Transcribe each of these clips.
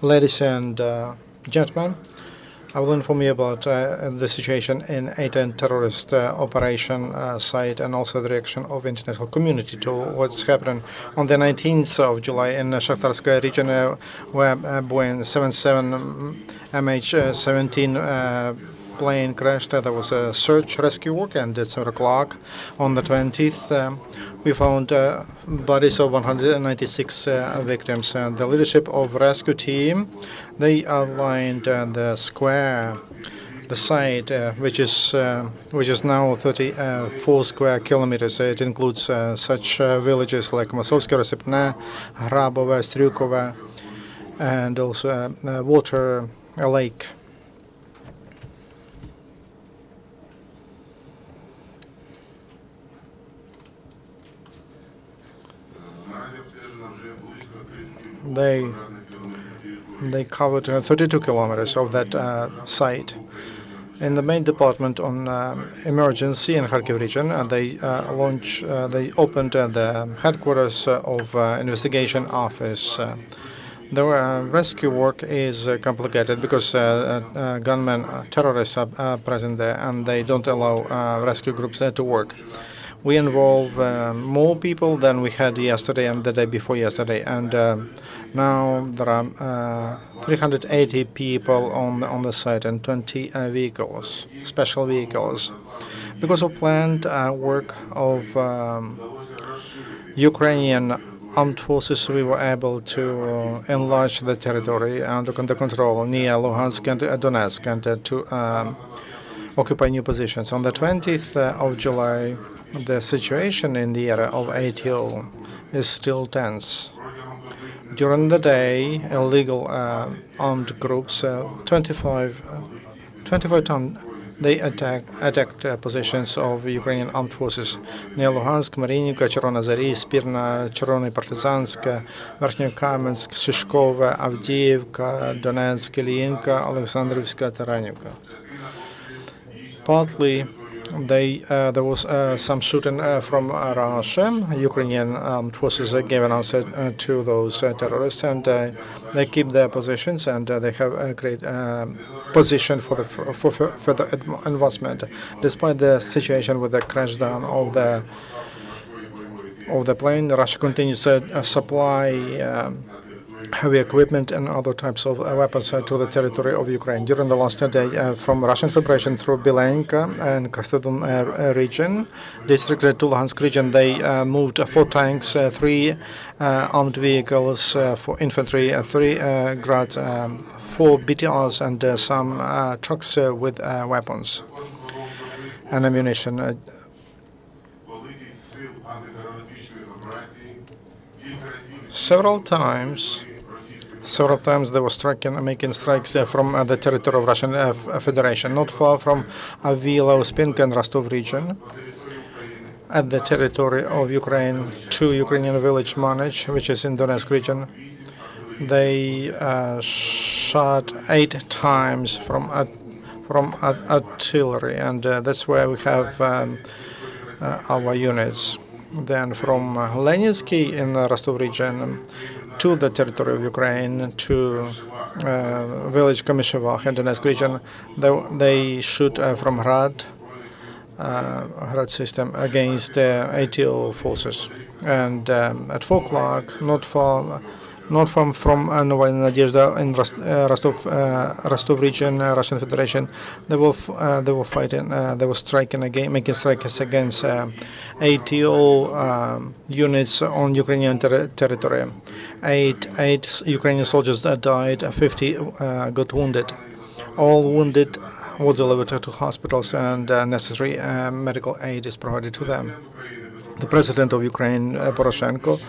Ladies and gentlemen, I will inform you about the situation in A10 terrorist operation site and also the reaction of international community to what's happening on the 19th of July in Shakhtarskaya region where Boeing 77 MH17 plane crashed. There was a search rescue work, and at 7 o'clock on the 20th we found bodies of 196 victims. The leadership of rescue team, they outlined the square, the site, which is now 34 square kilometers. It includes such villages like Masovsky, Resipne, Hrabova, Stryukova, and also water, a lake. They covered 32 kilometers of that site. In the main department on emergency in Kharkiv region, they opened the headquarters of investigation office. The rescue work is complicated because gunmen, terrorists are present there, and they don't allow rescue groups there to work. We involve more people than we had yesterday and the day before yesterday, and now there are 380 people on the site and 20 vehicles, special vehicles. Because of planned work of Ukrainian armed forces, we were able to enlarge the territory under control near Luhansk and Donetsk, and to occupy new positions. On the 20th of July, the situation in the area of ATO is still tense. During the day, illegal armed groups, 25 times, they attacked positions of Ukrainian armed forces near Luhansk, Mariinivka, Chervona Zari, Spirna, Chervony Partizansk, Verkhnyo-Kamensk, Shishkova, Avdiivka, Donetsk, Ilyinka, Alexandrivska, Taranivka. Partly, there was some shooting from Russia. Ukrainian armed forces gave an answer to those terrorists, and they keep their positions, and they have a great position for further advancement. Despite the situation with the crash down of the plane, Russia continues to supply heavy equipment and other types of weapons to the territory of Ukraine. During the last day, from Russian Federation through Belenka and Krasnodon region, district to Luhansk region, they moved 4 tanks, 3 armed vehicles for infantry, 3 Grad, 4 BTRs, and some trucks with weapons and ammunition. Several times they were making strikes from the territory of Russian Federation, not far from Avila, Uspenka, and Rostov region. At the territory of Ukraine, to Ukrainian village Manich, which is in Donetsk region, they shot 8 times from artillery, and that's where we have our units. Then from Leninsky in the Rostov region to the territory of Ukraine, to village Kamishevach in the Donetsk region, they shoot from Hrad system against the ATO forces. And at 4 o'clock, not far from Novaya Nadezhda in Rostov region, Russian Federation, they were fighting, they were striking again, making strikes against ATO units on Ukrainian territory. 8 Ukrainian soldiers died, 50 got wounded. All wounded were delivered to hospitals, and necessary medical aid is provided to them. The president of Ukraine, Poroshenko,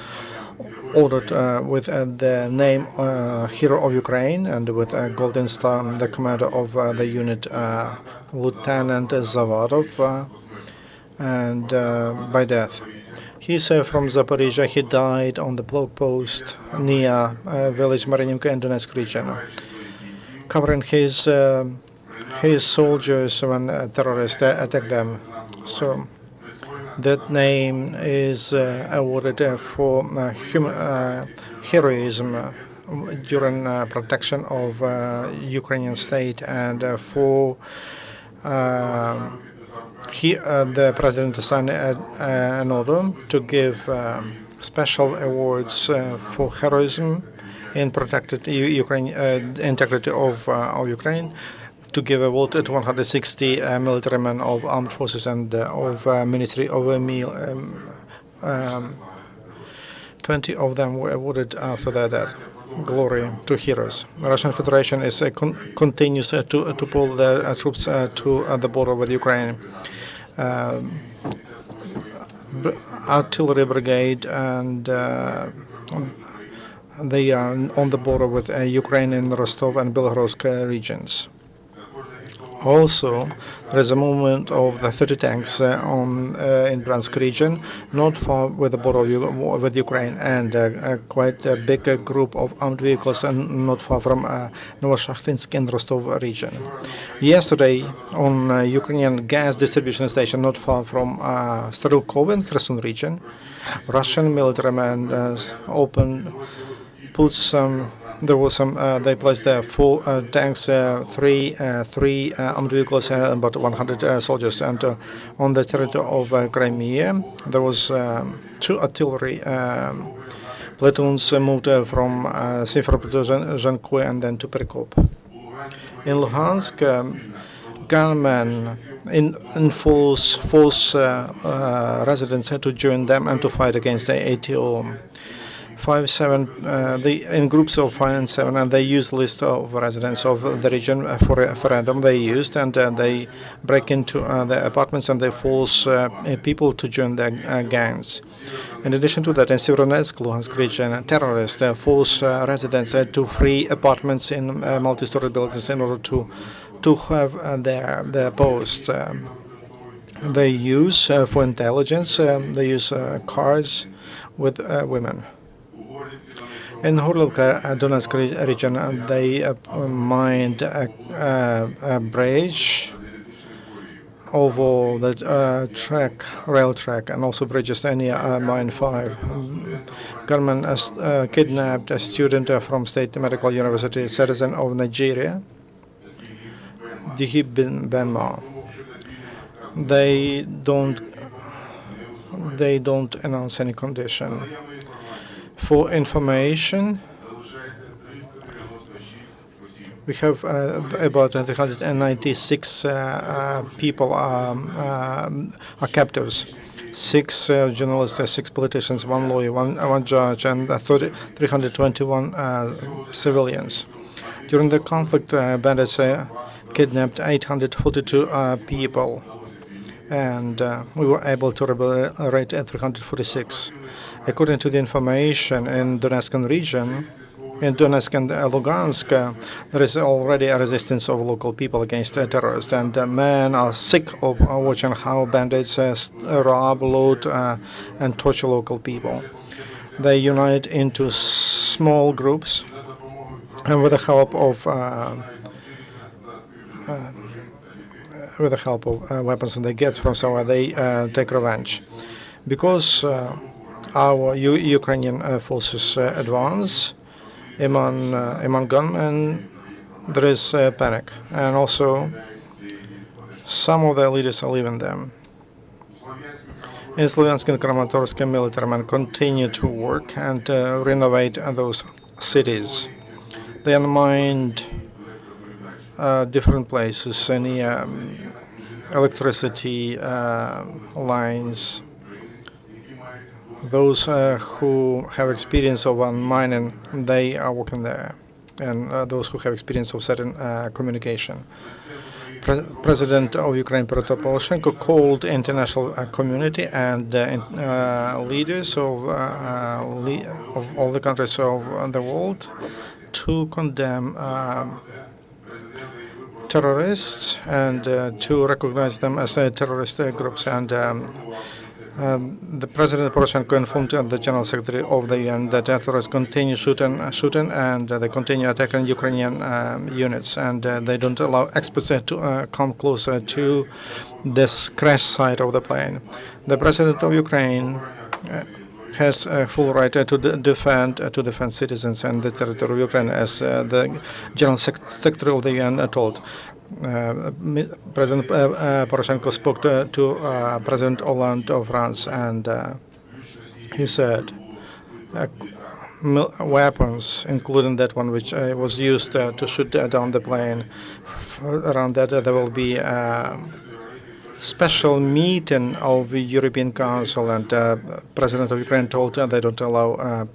ordered with the name Hero of Ukraine and with a Golden Star, the commander of the unit, Lieutenant Zavarov, and by death. He's from Zaporizhia. He died on the blog post near village Mariinivka in Donetsk region, covering his soldiers when terrorists attacked them. So that name is awarded for heroism during protection of Ukrainian state, and for the president signed an order to give special awards for heroism in protected Ukraine integrity of Ukraine, to give award to 160 military men of armed forces and of Ministry of Meal. 20 of them were awarded after their death. Glory to heroes. The Russian Federation is continues to pull their troops to the border with Ukraine. Artillery brigade, and they are on the border with Ukraine in Rostov and Belgorod regions. Also, there is a movement of the 30 tanks in Bryansk region, not far with the border with Ukraine, and quite a big group of armed vehicles not far from Novoshakhtinsk and Rostov region. Yesterday, on Ukrainian gas distribution station not far from Strelkov in Kherson region, Russian military men they placed there 4 tanks, 3 armed vehicles, about 100 soldiers. And on the territory of Crimea, there was 2 artillery platoons moved from Simferopol and then to Perikop. In Luhansk, gunmen force residents to join them and to fight against the ATO. 5-7, in groups of 5 and 7, and they use list of residents of the region for a referendum. They used, and they break into the apartments and they force people to join their gangs. In addition to that, in Severodonetsk, Luhansk region, terrorists force residents to free apartments in multi-story buildings in order to have their posts. They use for intelligence. They use cars with women. In Horlovka, Donetsk region, they mined a bridge over the rail track, and also bridges near Mine 5. Gunmen kidnapped a student from State Medical University, citizen of Nigeria, Dihi Benma. They don't announce any condition. For information, we have about 396 people are captives. 6 journalists, 6 politicians, 1 lawyer, one judge, and 321 civilians. During the conflict, bandits kidnapped 842 people, and we were able to liberate 346. According to the information in Donetsk region, in Donetsk and Lugansk, there is already a resistance of local people against terrorists, and men are sick of watching how bandits rob, loot, and torture local people. They unite into small groups, and with the help of weapons they get from somewhere, they take revenge. Because our Ukrainian forces advance among gunmen, there is panic, and also some of their leaders are leaving them. In Slovyansk and Kramatorsk, military men continue to work and renovate those cities. They mined different places near electricity lines. Those who have experience of mining, they are working there, and those who have experience of certain communication. President of Ukraine, Petro Poroshenko, called international community and leaders of all the countries of the world to condemn terrorists and to recognize them as terrorist groups. And the President Poroshenko informed the General Secretary of the UN that terrorists continue shooting, and they continue attacking Ukrainian units, and they don't allow experts to come closer to this crash site of the plane. The President of Ukraine has a full right to defend citizens and the territory of Ukraine, as the General Secretary of the UN told. President Poroshenko spoke to President Hollande of France, and he said weapons, including that one which was used to shoot down the plane, around that there will be special meeting of the European Council, and President of Ukraine told they don't allow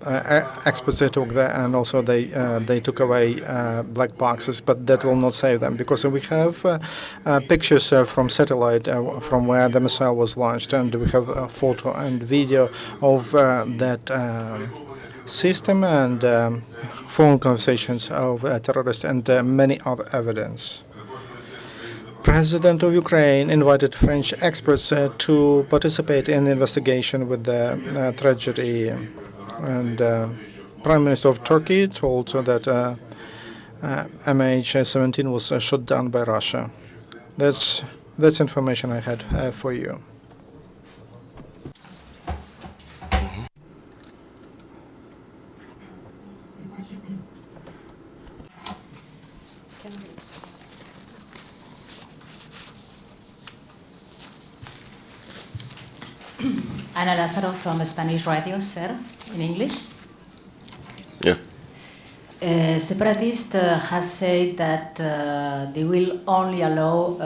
experts to talk there, and also they took away black boxes, but that will not save them, because we have pictures from satellite from where the missile was launched, and we have a photo and video of that system and phone conversations of terrorists and many other evidence. President of Ukraine invited French experts to participate in the investigation with the tragedy, and Prime Minister of Turkey told that MH17 was shot down by Russia. That's information I had for you. Ana Lázaro from Spanish Radio, sir, in English. Yeah. Separatists have said that they will only allow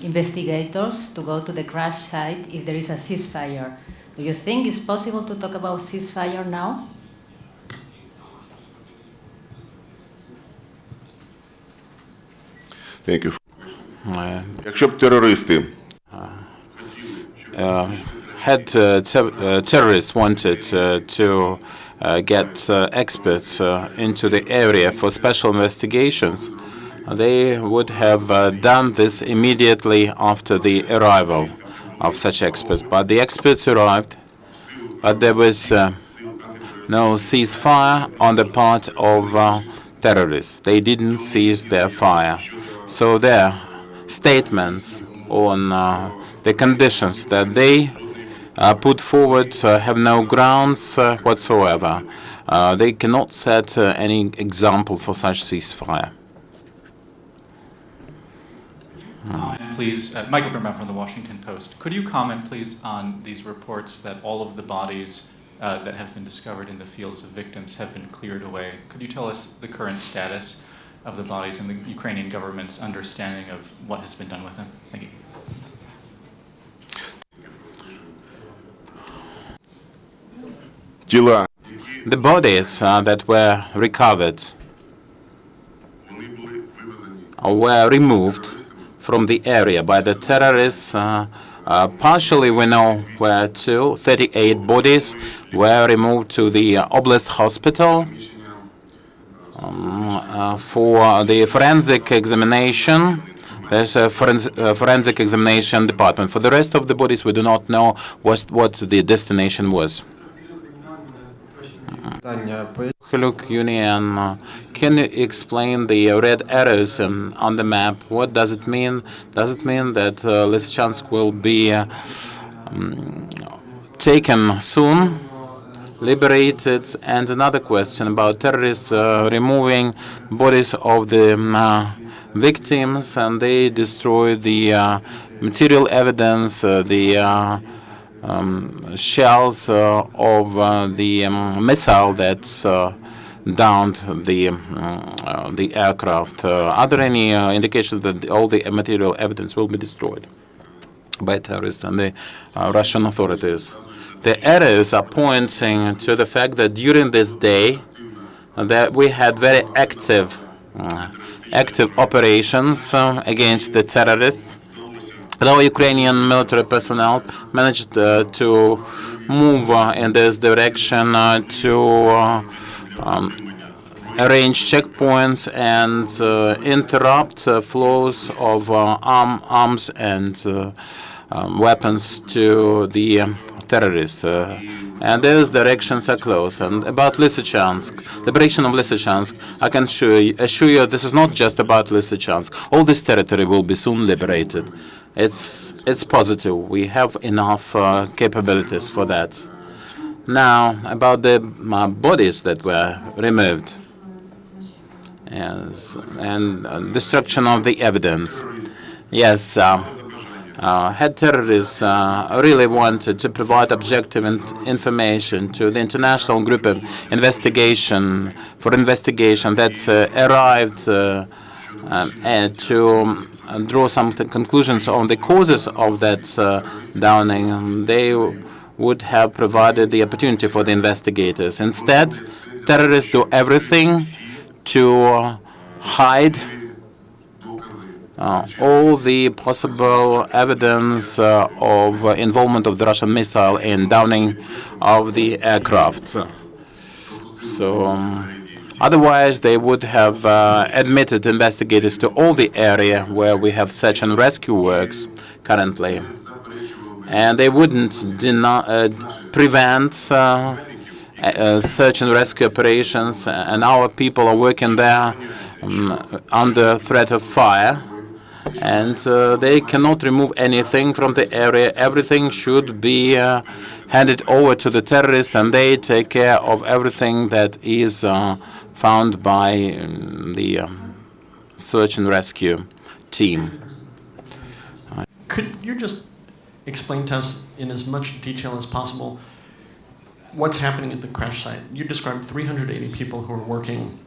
investigators to go to the crash site if there is a ceasefire. Do you think it's possible to talk about ceasefire now? Thank you. Якщо б терористи had terrorists wanted to get experts into the area for special investigations, they would have done this immediately after the arrival of such experts. But the experts arrived, but there was no ceasefire on the part of terrorists. They didn't cease their fire. So their statements on the conditions that they put forward have no grounds whatsoever. They cannot set any example for such ceasefire. Please, Michael Berman from the Washington Post. Could you comment, please, on these reports that all of the bodies that have been discovered in the fields of victims have been cleared away? Could you tell us the current status of the bodies and the Ukrainian government's understanding of what has been done with them? Thank you. The bodies that were recovered were removed from the area by the terrorists. Partially we know where to. 38 bodies were removed to the Oblast Hospital for the forensic examination. There's a forensic examination department. For the rest of the bodies, we do not know what the destination was. Look, Union, can you explain the red arrows on the map? What does it mean? Does it mean that Lysychansk will be taken soon, liberated? And another question about terrorists removing bodies of the victims, and they destroy the material evidence, the shells of the missile that downed the aircraft. Are there any indications that all the material evidence will be destroyed by terrorists and the Russian authorities? The arrows are pointing to the fact that during this day that we had very active operations against the terrorists. Our Ukrainian military personnel managed to move in this direction to arrange checkpoints and interrupt flows of arms and weapons to the terrorists. And those directions are closed. And about Lysychansk, liberation of Lysychansk, I can assure you this is not just about Lysychansk. All this territory will be soon liberated. It's positive. We have enough capabilities for that. Now, about the bodies that were removed. Yes, and destruction of the evidence. Yes, had terrorists really wanted to provide objective information to the international group of investigation that arrived and to draw some conclusions on the causes of that downing, they would have provided the opportunity for the investigators. Instead, terrorists do everything to hide all the possible evidence of involvement of the Russian missile in downing of the aircraft. So otherwise, they would have admitted investigators to all the area where we have search and rescue works currently. And they wouldn't prevent search and rescue operations, and our people are working there under threat of fire. And they cannot remove anything from the area. Everything should be handed over to the terrorists, and they take care of everything that is found by the search and rescue team. Could you just explain to us in as much detail as possible what's happening at the crash site? You described 380 people who are working.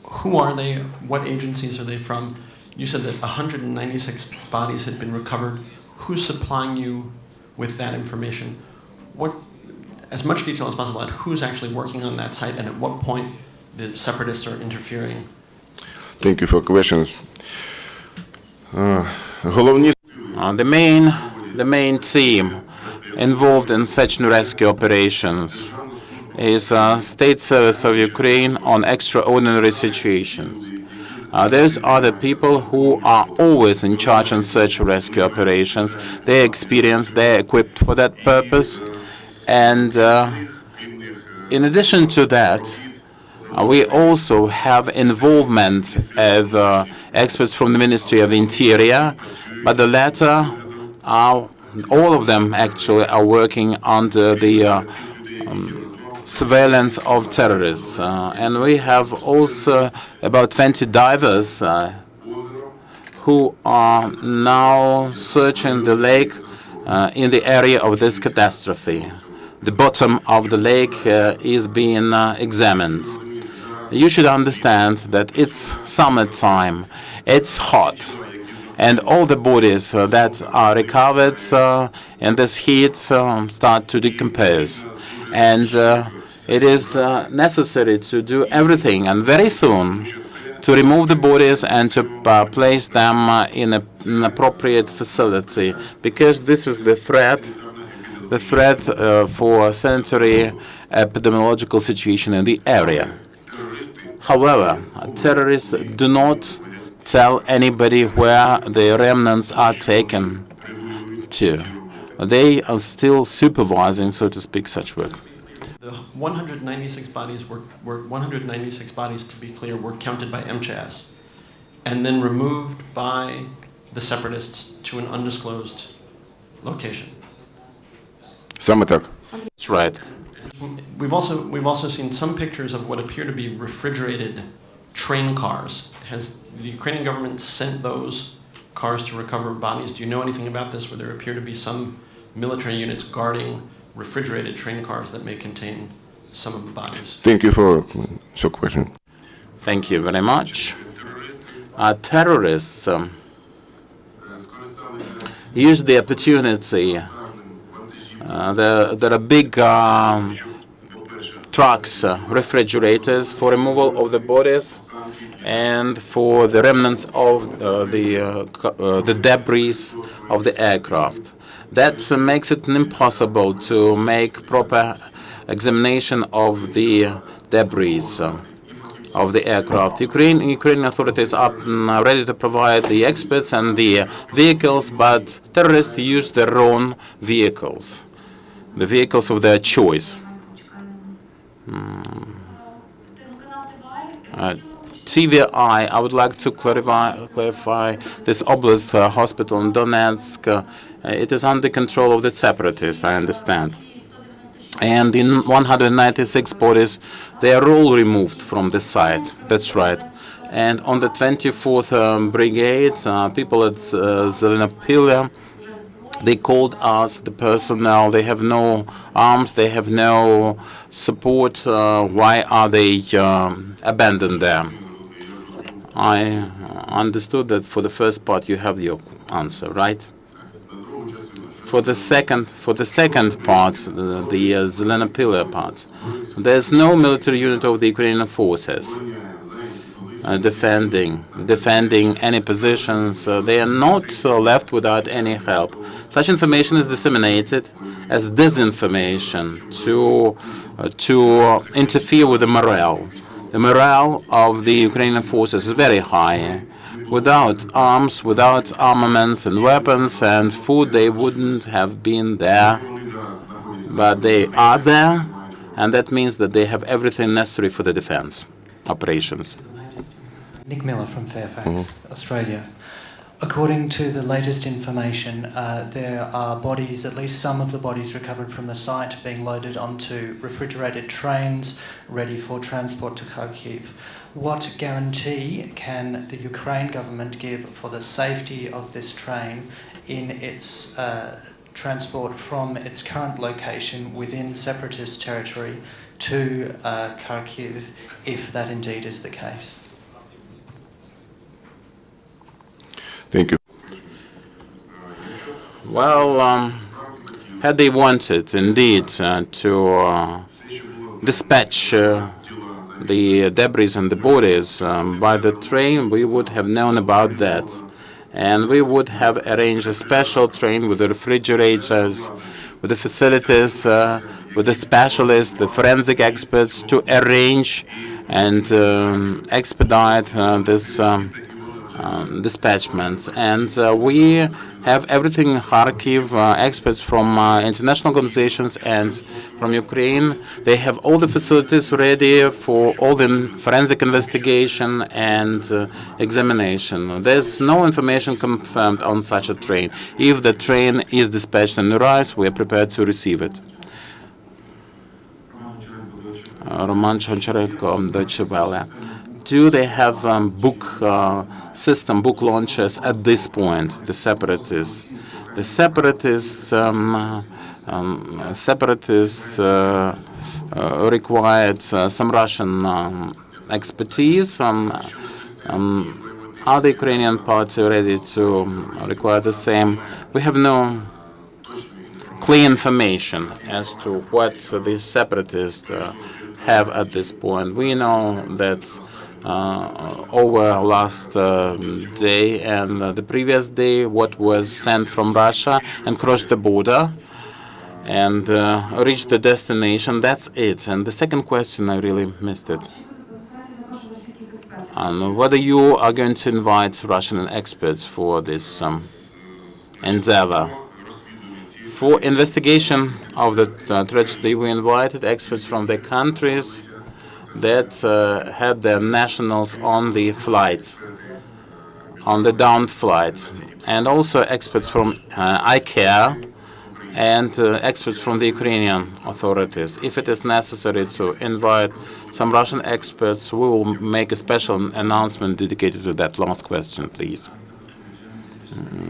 Who are they? What agencies are they from? You said that 196 bodies had been recovered. Who's supplying you with that information? As much detail as possible on who's actually working on that site and at what point the separatists are interfering. Thank you for questions. The main team involved in search and rescue operations is State Service of Ukraine on extraordinary situations. There's other people who are always in charge in search and rescue operations. They're experienced, they're equipped for that purpose. And in addition to that, we also have involvement of experts from the Ministry of Interior, but the latter all of them actually are working under the surveillance of terrorists. And we have also about 20 divers who are now searching the lake in the area of this catastrophe. The bottom of the lake is being examined. You should understand that it's summertime, it's hot, and all the bodies that are recovered in this heat start to decompose. And it is necessary to do everything, and very soon, to remove the bodies and to place them in an appropriate facility, because this is the threat for sanitary epidemiological situation in the area. However, terrorists do not tell anybody where the remnants are taken to. They are still supervising, so to speak, such work. The 196 bodies were 196 bodies, to be clear, were counted by MCHS and then removed by the separatists to an undisclosed location. That's right. We've also seen some pictures of what appear to be refrigerated train cars. Has the Ukrainian government sent those cars to recover bodies? Do you know anything about this, where there appear to be some military units guarding refrigerated train cars that may contain some of the bodies? Thank you for your question. Thank you very much. Terrorists use the opportunity. There are big trucks, refrigerators for removal of the bodies and for the remnants of the debris of the aircraft. That makes it impossible to make proper examination of the debris of the aircraft. Ukrainian authorities are ready to provide the experts and the vehicles, but terrorists use their own vehicles, the vehicles of their choice. TVI, I would like to clarify this Oblast hospital in Donetsk. It is under control of the separatists, I understand. And in 196 bodies, they are all removed from the site. That's right. And on the 24th Brigade, people at Zelenopilya, they called us, the personnel. They have no arms, they have no support. Why are they abandoned there? I understood that for the first part you have your answer, right? For the second part, the Zelenopilya part, there's no military unit of the Ukrainian forces defending any positions. They are not left without any help. Such information is disseminated as disinformation to interfere with the morale. The morale of the Ukrainian forces is very high. Without arms, without armaments and weapons and food, they wouldn't have been there. But they are there, and that means that they have everything necessary for the defense operations. Nick Miller from Fairfax, Australia. According to the latest information, there are bodies, at least some of the bodies recovered from the site, being loaded onto refrigerated trains ready for transport to Kharkiv. What guarantee can the Ukraine government give for the safety of this train in its transport from its current location within separatist territory to Kharkiv, if that indeed is the case? Thank you. Well, had they wanted indeed to dispatch the debris and the bodies by the train, we would have known about that. And we would have arranged a special train with the refrigerators, with the facilities, with the specialists, the forensic experts to arrange and expedite this dispatchment. And we have everything in Kharkiv, experts from international organizations and from Ukraine. They have all the facilities ready for all the forensic investigation and examination. There's no information confirmed on such a train. If the train is dispatched and arrives, we are prepared to receive it. Roman Choncharenko, Deutsche Welle. Do they have book launches at this point, the separatists? The separatists required some Russian expertise. Are the Ukrainian party ready to require the same? We have no clear information as to what the separatists have at this point. We know that over last day and the previous day, what was sent from Russia and crossed the border and reached the destination. That's it. And the second question, I really missed it. Whether you are going to invite Russian experts for this endeavor. For investigation of the tragedy, we invited experts from the countries that had their nationals on the flight, on the downed flight, and also experts from ICARE and experts from the Ukrainian authorities. If it is necessary to invite some Russian experts, we will make a special announcement dedicated to that last question, please.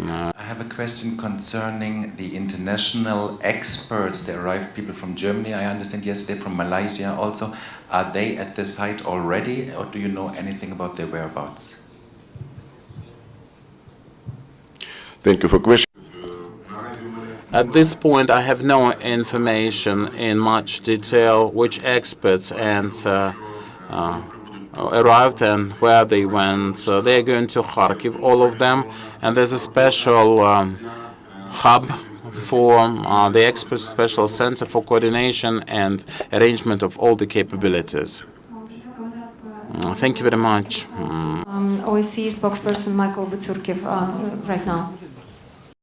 I have a question concerning the international experts. There arrived people from Germany, I understand, yesterday, from Malaysia also. Are they at the site already, or do you know anything about their whereabouts? Thank you for question. At this point, I have no information in much detail which experts and arrived and where they went. So they are going to Kharkiv, all of them, and there's a special hub for the experts, special center for coordination and arrangement of all the capabilities. Thank you very much. OSCE spokesperson Michael Butsurkiv right now.